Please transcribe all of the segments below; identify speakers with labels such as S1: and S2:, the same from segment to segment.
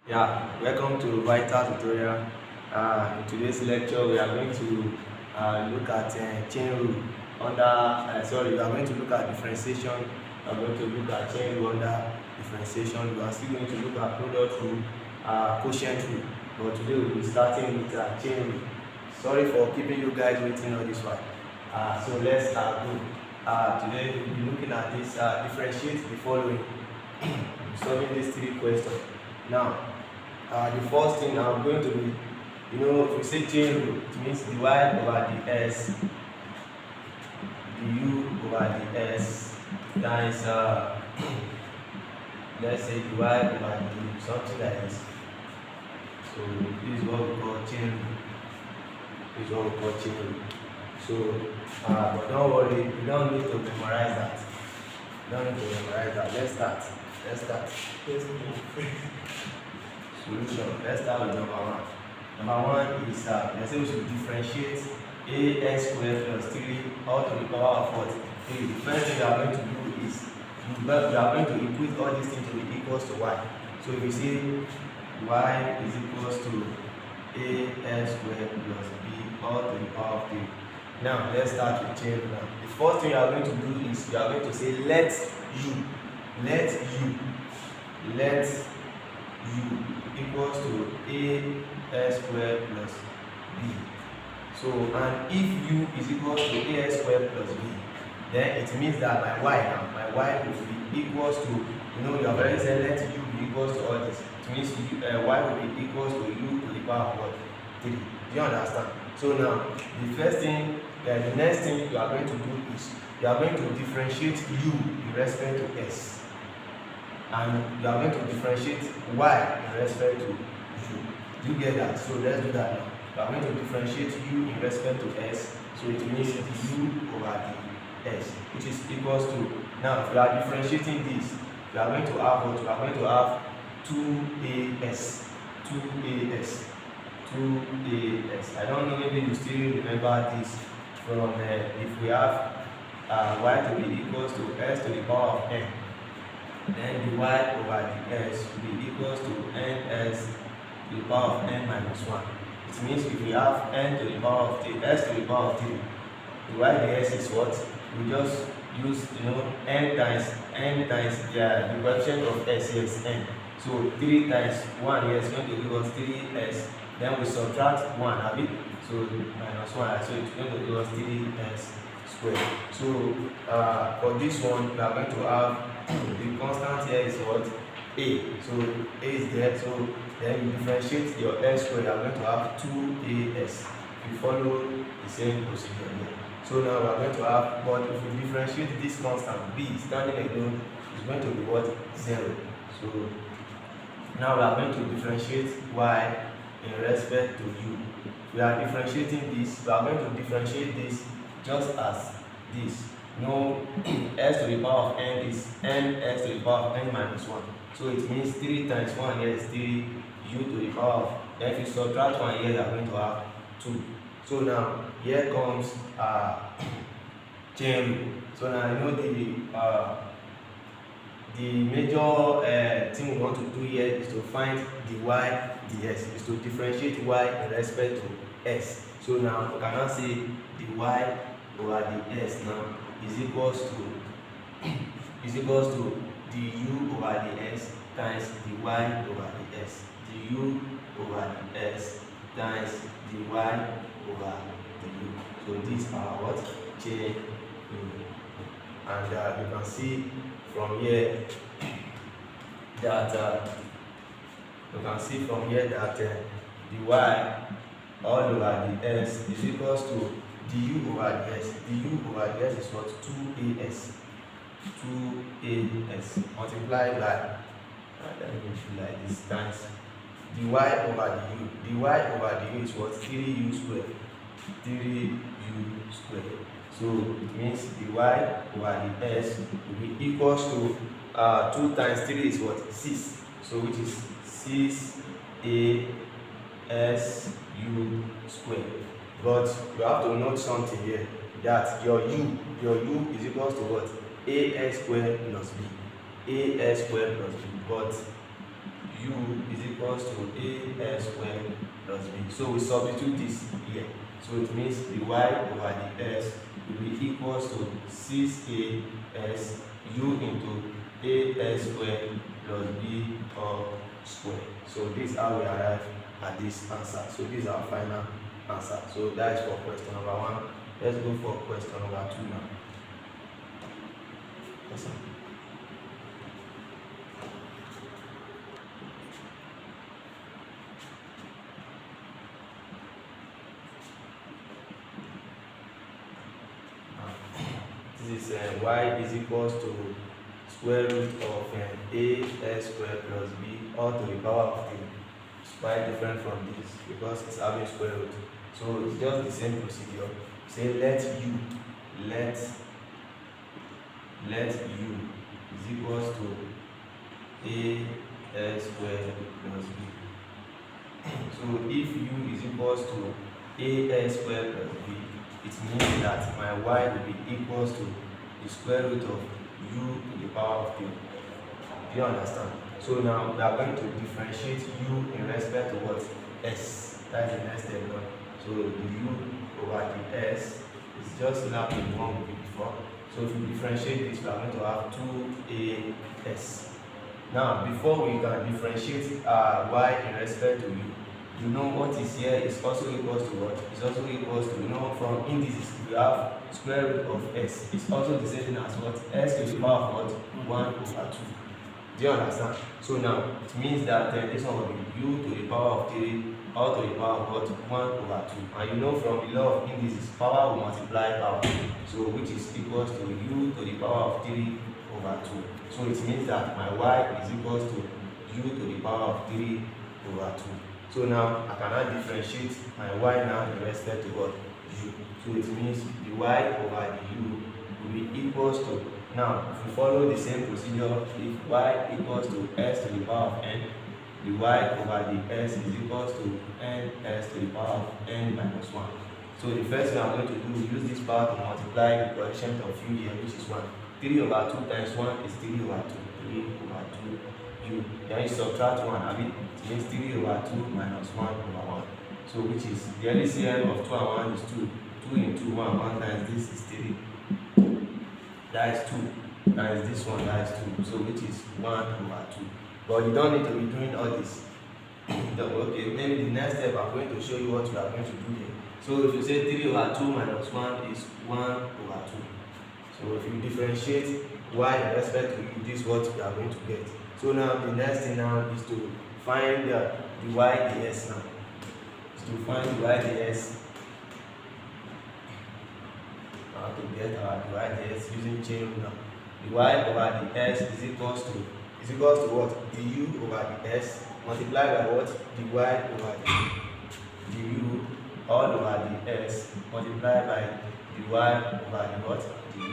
S1: Yeah, welcome to Vital Tutorial. In today's lecture, we are going to look at chain rule we are going to look at differentiation. We are going to look at chain rule under differentiation. We are still going to look at product rule, quotient rule. But today we'll be starting with chain rule. Sorry for keeping you guys waiting all this while. So let's go. Today we'll be looking at this differentiate the following. Solving these three questions. Now, the first thing I'm going to be, if we say chain rule, it means dy over ds du over ds times, let's say dy over du, something like this. So this is what we call chain rule. This is what we call chain rule. So, but don't worry, you don't need to memorize that. You don't need to memorize that. Let's start. Solution. Let's start with number one. Number one is let's say we should differentiate ax squared plus 3 all to the power of what? 3. The first thing we are going to do is we are going to equate all these things to be equals to y. So if we say y is equals to ax squared plus b all to the power of 3. Now let's start with chain rule. The first thing we are going to do is we are going to say let u equals to ax squared plus b. So, and if u is equals to ax squared plus b, then it means that my y will be equals to, you have already said let u be equals to all this. It means y will be equals to u to the power of what? 3. Do you understand? So now, the next thing you are going to do is you are going to differentiate u in respect to s. And you are going to differentiate y in respect to u. Do you get that? So let's do that now. We are going to differentiate u in respect to s. So it means u over the s, which is equals to, now if we are differentiating this, we are going to have what? We are going to have 2as. I don't know, maybe you still remember this from if we have y to be equals to s to the power of n, then the y over the s will be equals to ns to the power of n minus 1. It means if we have n to the power of 3, s to the power of 3, the y the s is what? We just use n times the coefficient of s here is n. So 3 times 1 here is going to give us 3s. Then we subtract 1, have it? So minus 1, so it's going to give us 3s squared. So for this one, we are going to have the constant here is what? A. So a is there. So then you differentiate your s squared. You are going to have 2as. You follow the same procedure here. So now we are going to have, but if we differentiate this constant b standing alone, is going to be what? 0. So now we are going to differentiate y in respect to u. We are differentiating this. We are going to differentiate this just as this. No, s to the power of n is ns to the power of n minus 1. So it means 3 times 1 here is 3 u to the power of, then if you subtract 1 here, you are going to have 2. So now here comes chain rule. So now you know the major thing we want to do here is to find the y ds, is to differentiate y in respect to s. So now we cannot say the y over the s now is equals to the u over the s times the y over the s. The u over the s times the y over the u. So these are what? Chain rule. And you can see from here that the y all over the s is equals to du over the s. Du over the s is what? 2as. 2as multiplied by, let me do like this, times dy over the u. Dy over the u is what? 3u squared. 3u squared. So it means dy over the s will be equals to 2 times 3 is what? 6. So which is 6asu squared. But you have to note something here, that your u is equals to what? Ax squared plus b. Ax squared plus b. But u is equals to a s squared plus b. So we substitute this here. So it means the y over the s will be equals to 6as u into a s squared plus b all squared. So this is how we arrive at this answer. So this is our final answer. So that is for question number 1. Let's go for question number 2 now. Yes, sir. This is y is equals to square root of a s squared plus b all to the power of 3. It's quite different from this because it's having square root. So it's just the same procedure. Say let u is equals to a s squared plus b. So if u is equals to a s squared plus b, it means that my y will be equals to the square root of u to the power of 3. Do you understand? So now we are going to differentiate u in respect to what? S. That is the next step now. So the u over the s is just like the one we did before. So if we differentiate this, we are going to have 2as. Now before we can differentiate y in respect to u, you know what is here is also equals to what? It's also equals to, you know, from indices we have square root of s. It's also the same thing as what? S to the power of what? 1 over 2. Do you understand? So now it means that this one will be u to the power of 3 all to the power of what? 1 over 2. And you know from the law of indices, power will multiply power. So which is equals to u to the power of 3 over 2. So it means that my y is equals to u to the power of 3 over 2. So now I cannot differentiate my y now in respect to what? U. So it means the y over the u will be equals to, now if we follow the same procedure, if y equals to s to the power of n, the y over the s is equals to ns to the power of n minus 1. So the first thing I'm going to do is use this power to multiply the coefficient of u here, which is 1. 3 over 2 times 1 is 3 over 2. 3 over 2 u. Then you subtract 1, I mean, it means 3 over 2 minus 1 over 1. So which is the LCM of 2 and 1 is 2. 2 into 1, 1 times this is 3. That is 2. That is this one, that is 2. So which is 1 over 2. But you don't need to be doing all this. Okay, maybe the next step I'm going to show you what we are going to do here. So if you say 3 over 2 minus 1 is 1 over 2. So if you differentiate y in respect to u, this is what we are going to get. So now the next thing now is to find the y ds now. Is to find the y ds. Now to get our y ds using chain rule now. The y over the s is equals to what? Du over the s multiplied by what? The y over the du all over the s multiplied by the y over the what? The u.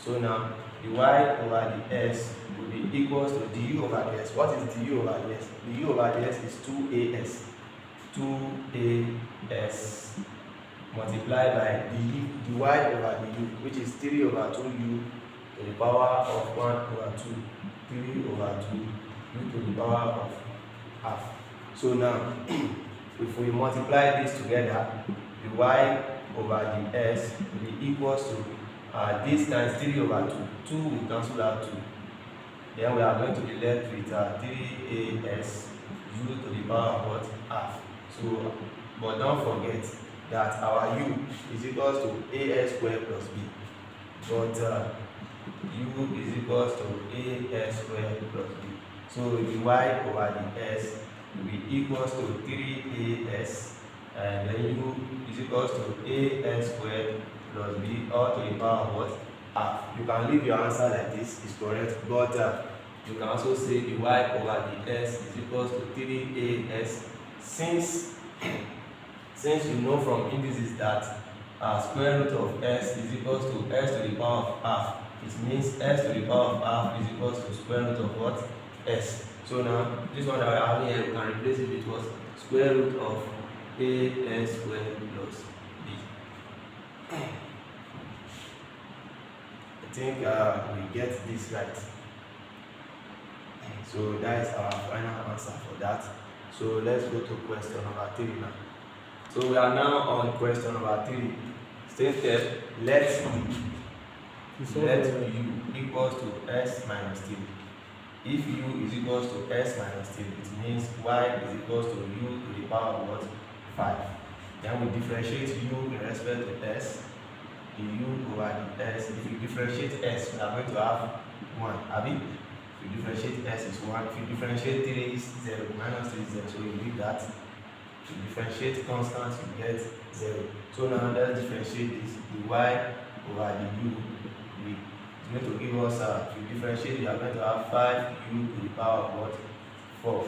S1: So now the y over the s will be equals to du over the s. What is du over the s? Du over the s is 2as. 2as multiplied by the y over the u, which is 3 over 2u to the power of 1 over 2. 3 over 2 u to the power of half. So now if we multiply this together, the y over the s will be equals to this times 3 over 2. 2 will cancel out 2. Then we are going to be left with 3as u to the power of what? Half. So, but don't forget that our u is equals to as squared plus b. But u is equals to as squared plus b. So the y over the s will be equals to 3as, and then u is equals to as squared plus b all to the power of what? Half. You can leave your answer like this, is correct, but you can also say the y over the s is equals to 3as, since you know from indices that square root of s is equals to s to the power of half. It means s to the power of half is equals to square root of what? S. So now this one that we have here, we can replace it with what? Square root of as squared plus b. I think we get this right. So that is our final answer for that. So let's go to question number 3 now. So we are now on question number 3. Same step, let u equals to s minus 3. If u is equals to s minus 3, it means y is equals to u to the power of what? 5. Then we differentiate u in respect to s, the u over the s. If you differentiate s, we are going to have 1. If you differentiate s is 1. If you differentiate 3 is 0. Minus 3 is 0. So you leave that. If you differentiate constants, you get 0. So now let's differentiate this. The y over the u is going to give us, if you differentiate, you are going to have 5u to the power of what? 4.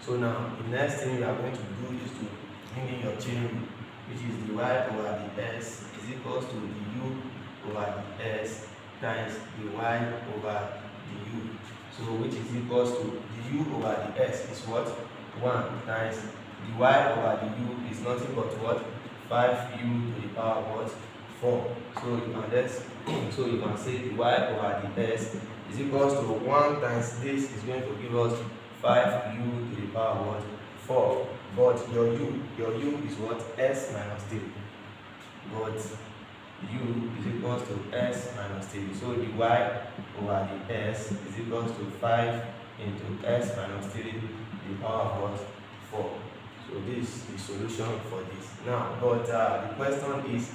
S1: So now the next thing you are going to do is to bring in your chain rule, which is the y over the s is equals to the u over the s times the y over the u. So which is equals to the u over the s is what? 1 times the y over the u is nothing but what? 5u to the power of what? 4. So you can say the y over the s is equals to 1 times this is going to give us 5u to the power of what? 4. But your u is what? S minus 3. But u is equals to s minus 3. So the y over the s is equals to 5 into s minus 3 to the power of what? 4. So this is the solution for this. Now, but the question is,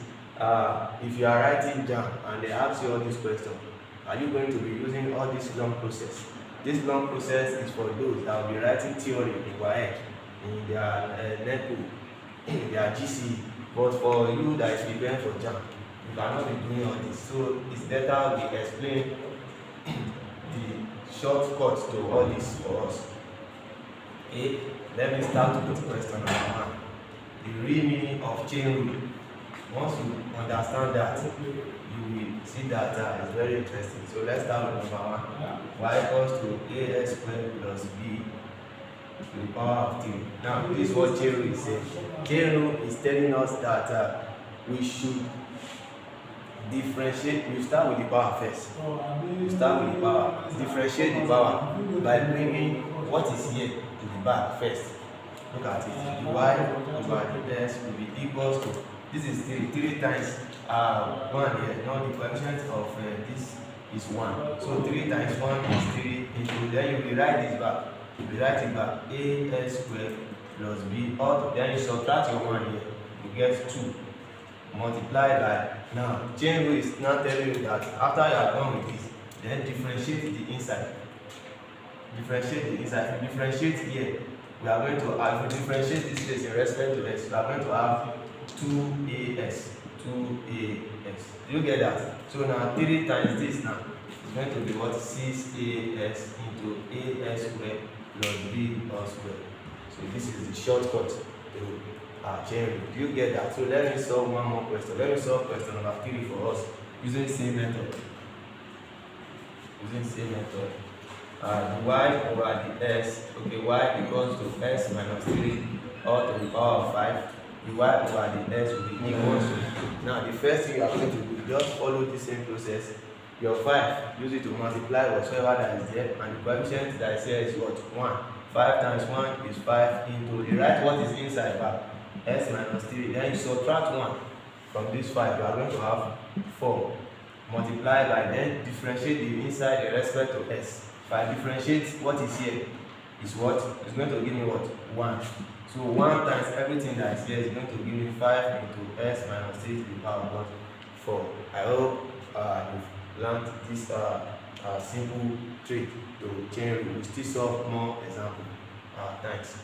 S1: if you are writing down and they ask you all these questions, are you going to be using all this long process? This long process is for those that will be writing theory in WAEC, in their NECO, in their GCE. But for you that is preparing for JAM, you cannot be doing all this. So it's better we explain the shortcut to all this for us. Okay, let me start with question number 1. The real meaning of chain rule. Once you understand that, you will see that it's very interesting. So let's start with number 1. Y equals to ax squared plus b to the power of 3. Now, this is what chain rule is saying. Chain rule is telling us that we should differentiate. We start with the power first. We start with the power. Differentiate the power by bringing what is here to the back first. Look at it. The y over the s will be equals to, this is 3 times 1 here. Now the coefficient of this is 1. So 3 times 1 is 3 into, then you will write this back. You will write it back. Ax squared plus b, then you subtract your 1 here. You get 2. Multiply by, now chain rule is now telling you that after you are done with this, then differentiate the inside. Differentiate the inside. If you differentiate here, we are going to have, if you differentiate this place in respect to s, we are going to have 2as. Do you get that? So now 3 times this now is going to be what? 6as into as squared plus b all squared. So this is the shortcut to chain rule. Do you get that? So let me solve one more question. Let me solve question number 3 for us using the same method. The y over the s, okay, y equals to s minus 3 all to the power of 5. The y over the s will be equals to, now the first thing you are going to do, just follow the same process. Your 5, use it to multiply whatsoever that is there, and the coefficient that is here is what? 1. 5 times 1 is 5 into, you write what is inside back, s minus 3, then you subtract 1 from this 5, you are going to have 4. Multiply by, then differentiate the inside in respect to s. If I differentiate what is here, is what? It's going to give me what? 1. So 1 times everything that is here is going to give me 5 into s minus 3 to the power of what? 4. I hope you've learned this simple trick to chain rule. We still solve more examples. Thanks.